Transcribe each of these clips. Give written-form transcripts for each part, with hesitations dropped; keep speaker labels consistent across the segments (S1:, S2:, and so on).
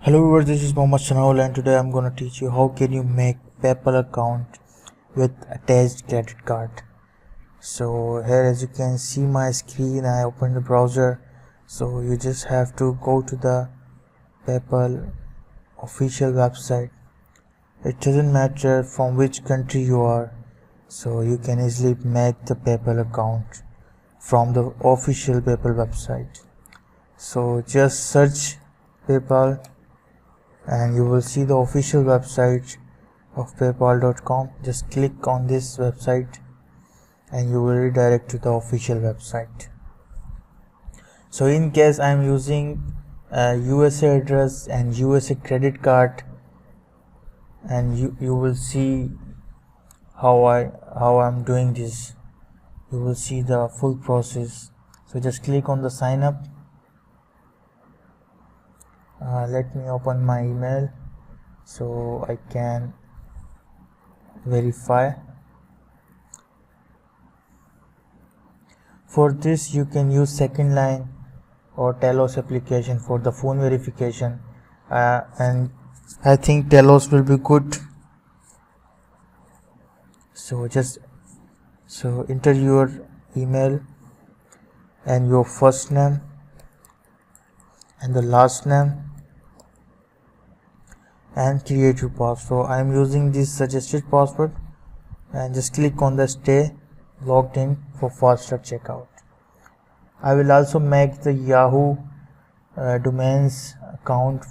S1: Hello viewers, this is Mohammed Shanaul and today I'm gonna teach you how can you make PayPal account with attached credit card. So here, as you can see my screen, I opened the browser. So you just have to go to the PayPal official website. It doesn't matter from which country you are, so you can easily make the PayPal account from the official PayPal website. So just search PayPal and you will see the official website of paypal.com. Just click on this website and you will redirect to the official website. So in case I am using a USA address and USA credit card, and you will see how I'm doing this. You will see the full process. So just click on the sign up. Let me open my email so I can verify. For this you can use second line or Telos application for the phone verification, and I think Telos will be good. So enter your email and your first name and the last name and create your password. So I am using this suggested password and just click on the stay logged in for faster checkout. I will also make the Yahoo domains account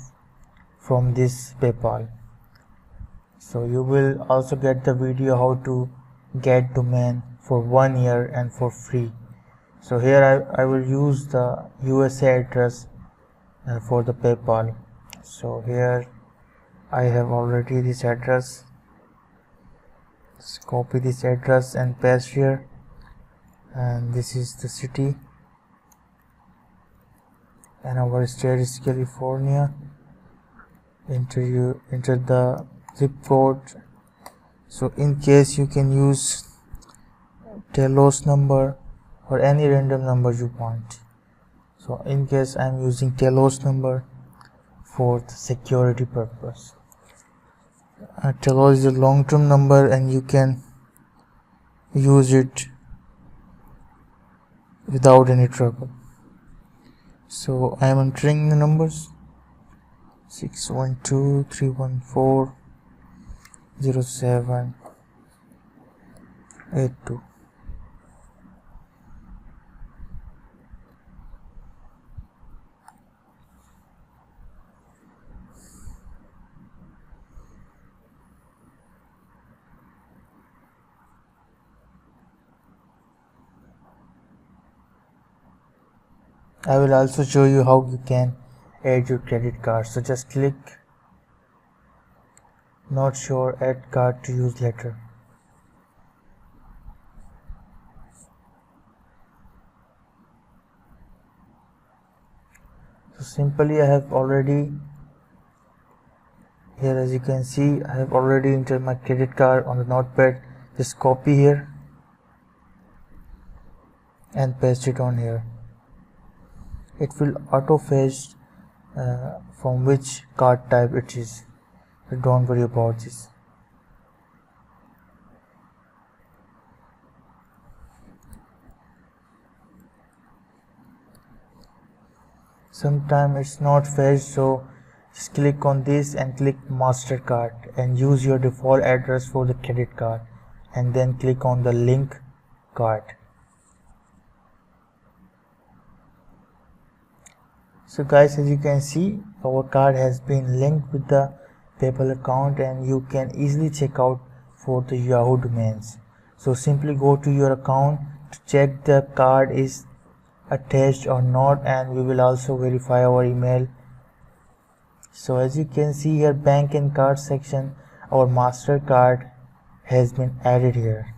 S1: from this PayPal. So you will also get the video how to get domain for 1 year and for free. So here I will use the USA address for the PayPal. So here I have already this address. Just copy this address and paste here, and this is the city and our state is California. Enter the zip code. So in case you can use Telos number or any random number you want. So in case I am using Telos number for the security purpose. Telos is a long-term number and you can use it without any trouble. So I am entering the numbers 612-314-0782. I will also show you how you can add your credit card. So just click not sure, add card to use later. So simply I have already, here as you can see, I have already entered my credit card on the notepad. Just copy here and paste it on here. It will auto fetch from which card type it is. So don't worry about this. Sometimes it's not fetched, so just click on this and click MasterCard and use your default address for the credit card and then click on the link card. So guys, as you can see, our card has been linked with the PayPal account and you can easily check out for the Yahoo domains. So simply go to your account to check the card is attached or not, and we will also verify our email. So as you can see here, bank and card section, our MasterCard has been added here.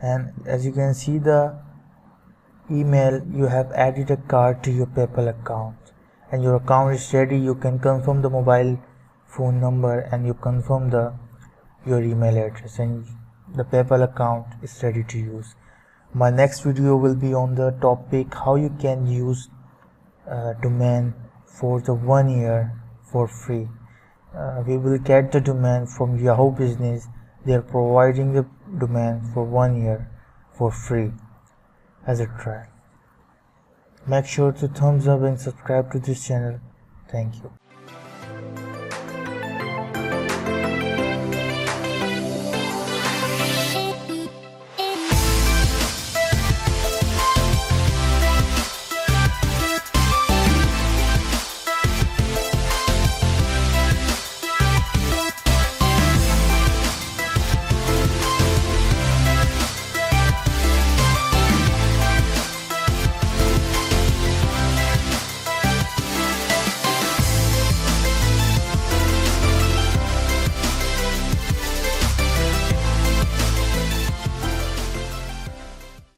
S1: And as you can see the email, you have added a card to your PayPal account and your account is ready. You can confirm the mobile phone number and you confirm your email address and the PayPal account is ready to use. My next video will be on the topic how you can use domain for the 1 year for free. We will get the domain from Yahoo Business. They are providing the domain for 1 year for free as a trial. Make sure to thumbs up and subscribe to this channel. Thank you.